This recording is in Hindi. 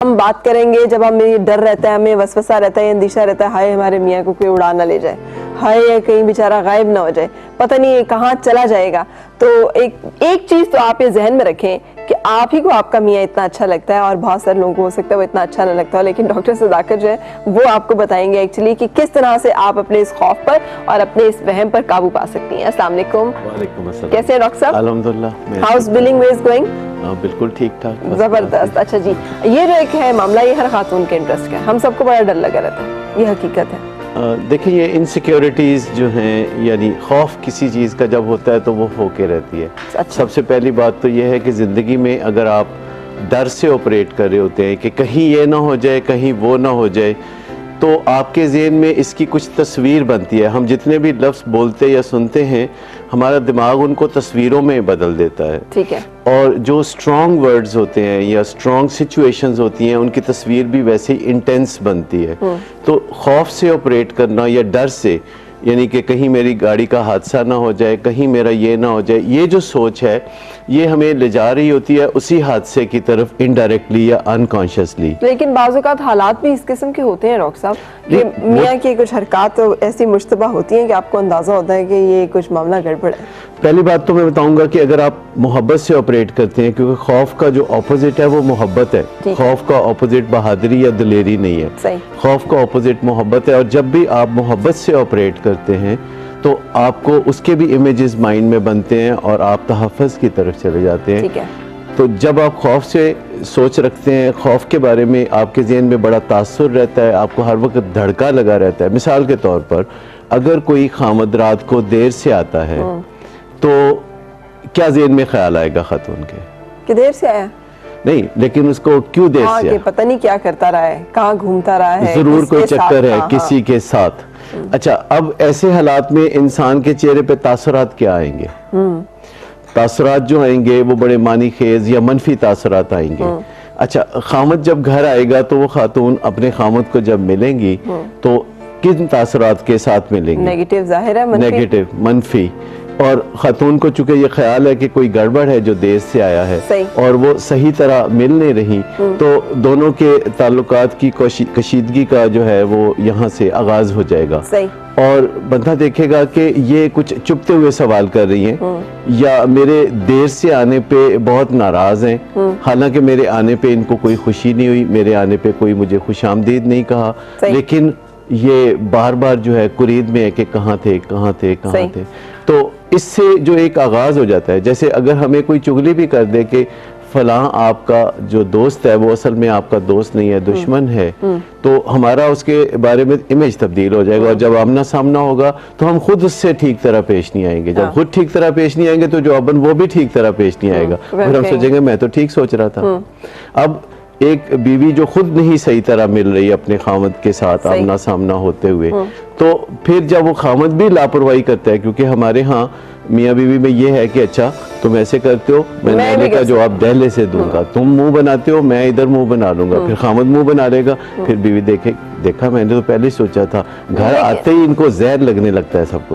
हम बात करेंगे जब हमें डर रहता है, हमें वसवसा रहता है, अंदेशा रहता है, हाय हमारे मियाँ को कोई उड़ा ना ले जाए, हाय या कहीं बेचारा गायब ना हो जाए, पता नहीं कहाँ चला जाएगा। तो एक चीज तो आप ये जहन में रखें कि आप ही को आपका मियाँ इतना अच्छा लगता है और बहुत सारे लोगों को हो सकता है वो इतना अच्छा ना लगता हो, लेकिन डॉक्टर सदाकत जो है वो आपको बताएंगे एक्चुअली कि किस तरह से आप अपने इस खौफ पर और अपने इस वहम पर काबू पा सकती हैं। अस्सलाम वालेकुम। वालेकुम अस्सलाम। कैसे हैं डॉक्टर साहब? अल्हम्दुलिल्लाह। House billing way is going? बिल्कुल ठीक ठाक, जबरदस्त। अच्छा जी, ये जो एक है मामला, ये हर खातून के इंटरेस्ट का है, हम सबको बड़ा डर लगा रहता है, ये हकीकत है। देखिए ये इनसिक्योरिटीज़ जो हैं, यानी खौफ किसी चीज़ का जब होता है तो वो होके रहती है। अच्छा। सबसे पहली बात तो ये है कि ज़िंदगी में अगर आप डर से ऑपरेट कर रहे होते हैं कि कहीं ये ना हो जाए, कहीं वो ना हो जाए, तो आपके ज़हन में इसकी कुछ तस्वीर बनती है। हम जितने भी लफ्ज़ बोलते या सुनते हैं, हमारा दिमाग उनको तस्वीरों में बदल देता है। ठीक है। और जो स्ट्रॉन्ग वर्ड्स होते हैं या स्ट्रॉन्ग सिचुएशंस होती हैं, उनकी तस्वीर भी वैसे ही इंटेंस बनती है। तो खौफ से ऑपरेट करना या डर से, यानी कि कहीं मेरी गाड़ी का हादसा ना हो जाए, कहीं मेरा ये ना हो जाए, ये जो सोच है ये हमें ले जा रही होती है उसी हादसे की तरफ इनडायरेक्टली या अनकॉन्शियसली। लेकिन बाज़-औक़ात हालात भी इस किस्म के होते हैं डॉक्टर साहब कि मियाँ की कुछ हरकत तो ऐसी मुश्तबा होती हैं कि आपको अंदाज़ा होता है कि ये कुछ मामला गड़बड़ है। पहली बात तो मैं बताऊंगा कि अगर आप मोहब्बत से ऑपरेट करते हैं, क्योंकि खौफ का जो ऑपोजिट है वो मोहब्बत है, खौफ का ऑपोजिट बहादुरी या दिलेरी नहीं है। सही। खौफ का ऑपोजिट मोहब्बत है, और जब भी आप मोहब्बत से ऑपरेट करते हैं तो आपको उसके भी इमेजेस माइंड में बनते हैं और आप तहफ़्फ़ुज़ की तरफ चले जाते हैं। ठीक है। तो जब आप खौफ से सोच रखते हैं, खौफ के बारे में आपके ज़हन में बड़ा तासुर रहता है, आपको हर वक्त धड़का लगा रहता है। मिसाल के तौर पर अगर कोई खामद रात को देर से आता है तो क्या ज़हन में ख्याल आएगा खातून के कि देर से आया? नहीं, लेकिन उसको क्यों देर से आया? पता नहीं क्या करता रहा है, कहाँ घूमता रहा है, जरूर कोई चक्कर है किसी के साथ। अच्छा, अब ऐसे हालात में इंसान के चेहरे पे तासुरात क्या आएंगे? तासुरात जो आएंगे वो बड़े मानी खेज या मनफी तासुरात आएंगे। अच्छा, खामद जब घर आएगा तो वो खातून अपने खामद को जब मिलेंगी तो किन तासुरात के साथ मिलेंगी? नेगेटिव जाहिर है, नेगेटिव, मनफी। और खातून को चूंकि ये ख्याल है कि कोई गड़बड़ है जो देश से आया है और वो सही तरह मिल नहीं रही, तो दोनों के ताल्लुकात की कशीदगी का जो है वो यहाँ से आगाज हो जाएगा। सही। और बंदा देखेगा कि ये कुछ चुपते हुए सवाल कर रही हैं या मेरे देर से आने पे बहुत नाराज हैं, हालांकि मेरे आने पे इनको कोई खुशी नहीं हुई, मेरे आने पे कोई मुझे खुशामदीद नहीं कहा, लेकिन ये बार बार जो है कुरीद में है कि कहाँ थे कहाँ थे कहाँ थे। तो इससे जो एक आगाज हो जाता है, जैसे अगर हमें कोई चुगली भी कर दे कि फलां आपका जो दोस्त है वो असल में आपका दोस्त नहीं है, दुश्मन है, तो हमारा उसके बारे में इमेज तब्दील हो जाएगा। और जब आमना सामना होगा तो हम खुद उससे ठीक तरह पेश नहीं आएंगे। जब खुद ठीक तरह पेश नहीं आएंगे तो जवाबन वो भी ठीक तरह पेश नहीं आएगा, और हम सोचेंगे मैं तो ठीक सोच रहा था। अब एक बीवी जो खुद नहीं सही तरह मिल रही अपने खामद के साथ आमना सामना होते हुए, तो फिर जब वो खामद भी लापरवाही करता है, क्योंकि हमारे यहाँ मियाँ बीवी में ये है कि अच्छा तुम ऐसे करते हो, मैं नहले का जवाब दहले से दूंगा, तुम मुंह बनाते हो मैं इधर मुंह बना लूंगा, फिर खामद मुंह बना लेगा, फिर बीवी देखा मैंने तो पहले ही सोचा था। घर आते ही इनको जहर लगने लगता है सबको।